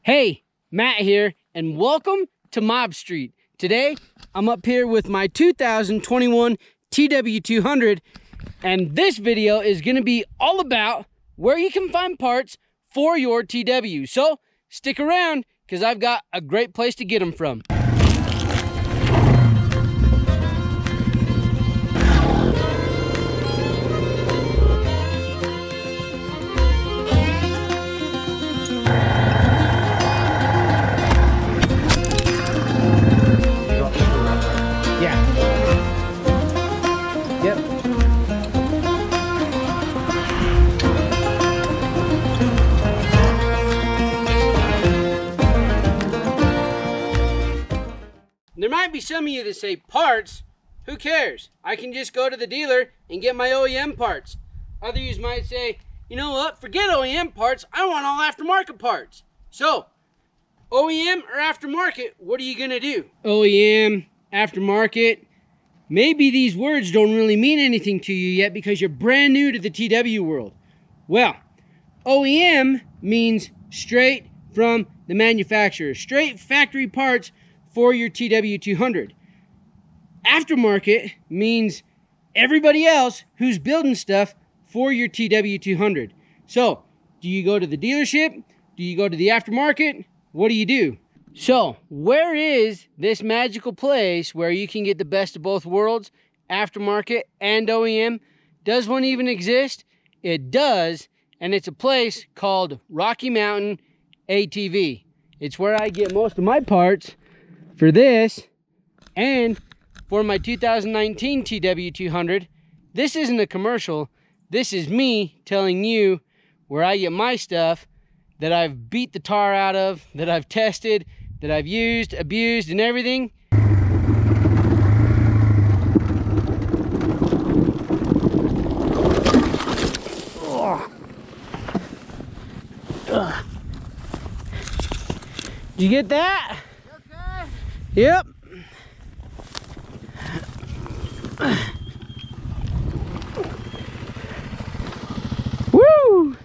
Hey, Matt here, and welcome to Mob Street. Today, I'm up here with my 2021 TW200, and this video is gonna be all about where you can find parts for your TW. So, stick around, because I've got a great place to get them from. There might be some of you that say, parts? Who cares? I can just go to the dealer and get my OEM parts. Others might say, you know what, forget OEM parts, I want all aftermarket parts. So, OEM or aftermarket, what are you gonna do? OEM, aftermarket, maybe these words don't really mean anything to you yet because you're brand new to the TW world. Well, OEM means straight from the manufacturer, straight factory parts for your TW200. Aftermarket means everybody else who's building stuff for your TW200. So, do you go to the dealership? Do you go to the aftermarket? What do you do? So, where is this magical place where you can get the best of both worlds, aftermarket and OEM? Does one even exist? It does, and it's a place called Rocky Mountain ATV. It's where I get most of my parts for this and for my 2019 TW200. This isn't a commercial. This is me telling you where I get my stuff that I've beat the tar out of, that I've tested, that I've used, abused, and everything. Did you get that? Okay. Yep. Woo!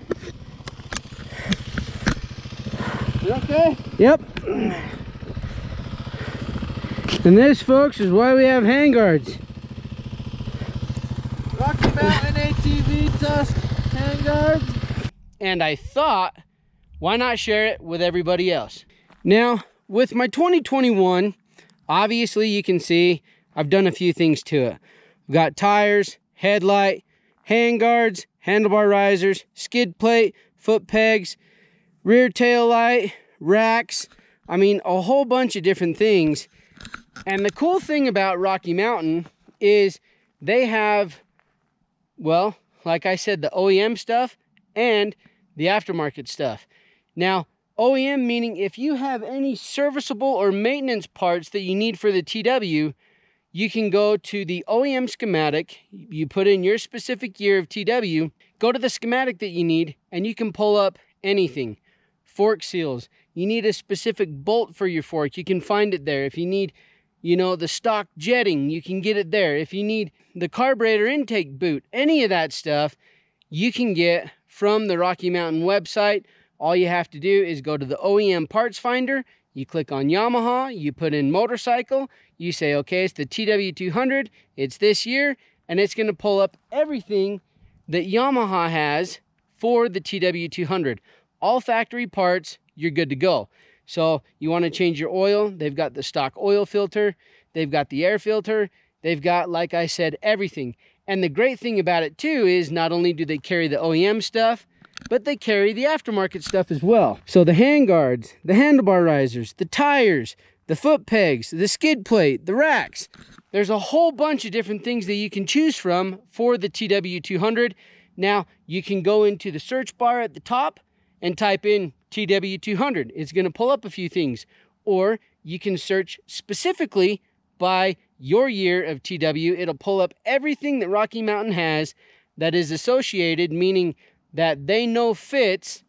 You okay? Yep. And this, folks, is why we have handguards. Rocky Mountain ATV Tusk handguards. And I thought, why not share it with everybody else? Now, with my 2021, obviously you can see I've done a few things to it. We've got tires, headlight, handguards, handlebar risers, skid plate, foot pegs, rear tail light, racks. I mean, a whole bunch of different things. And the cool thing about Rocky Mountain is they have, well, like I said, the OEM stuff and the aftermarket stuff. Now, OEM meaning if you have any serviceable or maintenance parts that you need for the TW, you can go to the OEM schematic, you put in your specific year of TW, go to the schematic that you need, and you can pull up anything. Fork seals, you need a specific bolt for your fork, you can find it there. If you need, you know, the stock jetting, you can get it there. If you need the carburetor intake boot, any of that stuff, you can get from the Rocky Mountain website. All you have to do is go to the OEM parts finder, you click on Yamaha, you put in motorcycle, you say, okay, it's the TW200, it's this year, and it's gonna pull up everything that Yamaha has for the TW200. All factory parts, you're good to go. So you wanna change your oil, they've got the stock oil filter, they've got the air filter, they've got, like I said, everything. And the great thing about it too is not only do they carry the OEM stuff, but they carry the aftermarket stuff as well. So the handguards, the handlebar risers, the tires, the foot pegs, the skid plate, the racks. There's a whole bunch of different things that you can choose from for the TW200. Now, you can go into the search bar at the top and type in TW200. It's gonna pull up a few things. Or you can search specifically by your year of TW. It'll pull up everything that Rocky Mountain has that is associated, meaning that they know fits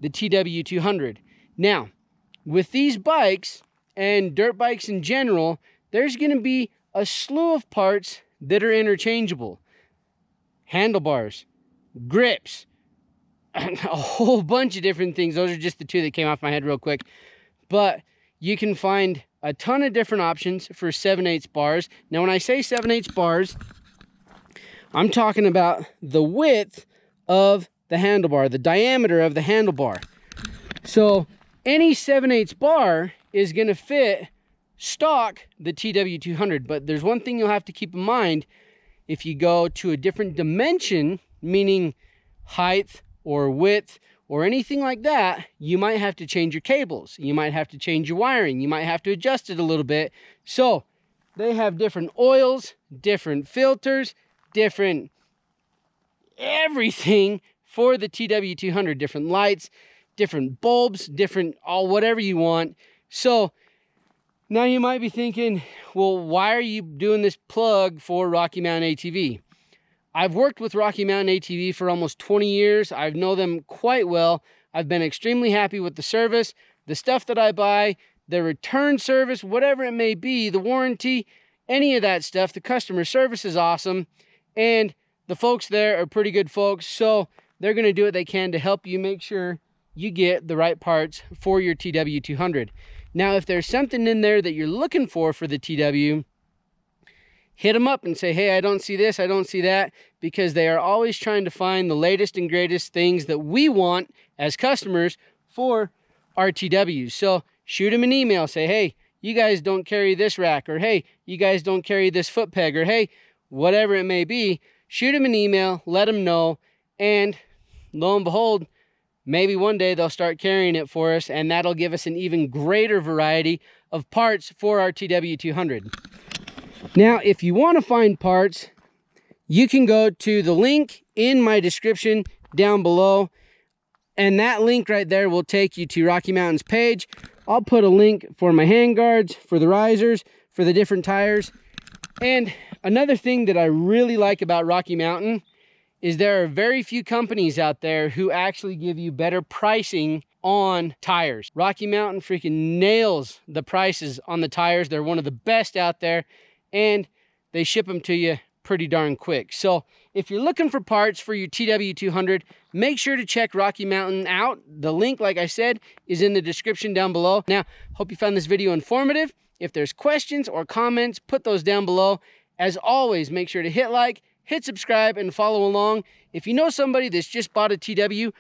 the TW200. Now, with these bikes and dirt bikes in general, there's going to be a slew of parts that are interchangeable. Handlebars, grips, a whole bunch of different things. Those are just the two that came off my head real quick. But you can find a ton of different options for 7/8 bars. Now, when I say 7/8 bars, I'm talking about the width of the handlebar, the diameter of the handlebar. So any 7/8 bar is going to fit stock the TW200. But there's one thing you'll have to keep in mind. If you go to a different dimension, meaning height or width or anything like that, you might have to change your cables. You might have to change your wiring. You might have to adjust it a little bit. So they have different oils, different filters, different everything for the TW200, different lights, different bulbs, different whatever you want. So now you might be thinking, well, why are you doing this plug for Rocky Mountain ATV? I've worked with Rocky Mountain ATV for almost 20 years. I know them quite well. I've been extremely happy with the service, the stuff that I buy, the return service, whatever it may be, the warranty, any of that stuff. The customer service is awesome. And the folks there are pretty good folks. So they're going to do what they can to help you make sure you get the right parts for your TW200. Now, if there's something in there that you're looking for the TW, hit them up and say, hey, I don't see this, I don't see that, because they are always trying to find the latest and greatest things that we want as customers for our TWs. So shoot them an email, say, hey, you guys don't carry this rack, or hey, you guys don't carry this foot peg, or hey, whatever it may be. Shoot them an email, let them know, and lo and behold, maybe one day they'll start carrying it for us, and that'll give us an even greater variety of parts for our TW200. Now, if you want to find parts, you can go to the link in my description down below, and that link right there will take you to Rocky Mountain's page. I'll put a link for my hand guards, for the risers, for the different tires. And another thing that I really like about Rocky Mountain is there are very few companies out there who actually give you better pricing on tires. Rocky Mountain freaking nails the prices on the tires. They're one of the best out there, and they ship them to you pretty darn quick. So if you're looking for parts for your TW200, make sure to check Rocky Mountain out. The link, like I said, is in the description down below. Now, hope you found this video informative. If there's questions or comments, put those down below. As always, make sure to hit like, hit subscribe, and follow along. If you know somebody that's just bought a TW,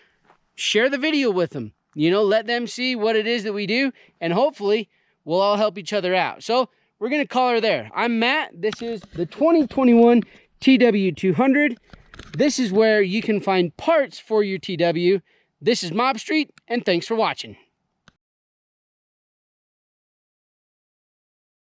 share the video with them. You know, let them see what it is that we do, and hopefully we'll all help each other out. So we're going to call her there. I'm Matt. This is the 2021 TW200. This is where you can find parts for your TW. This is Mob Street, and thanks for watching.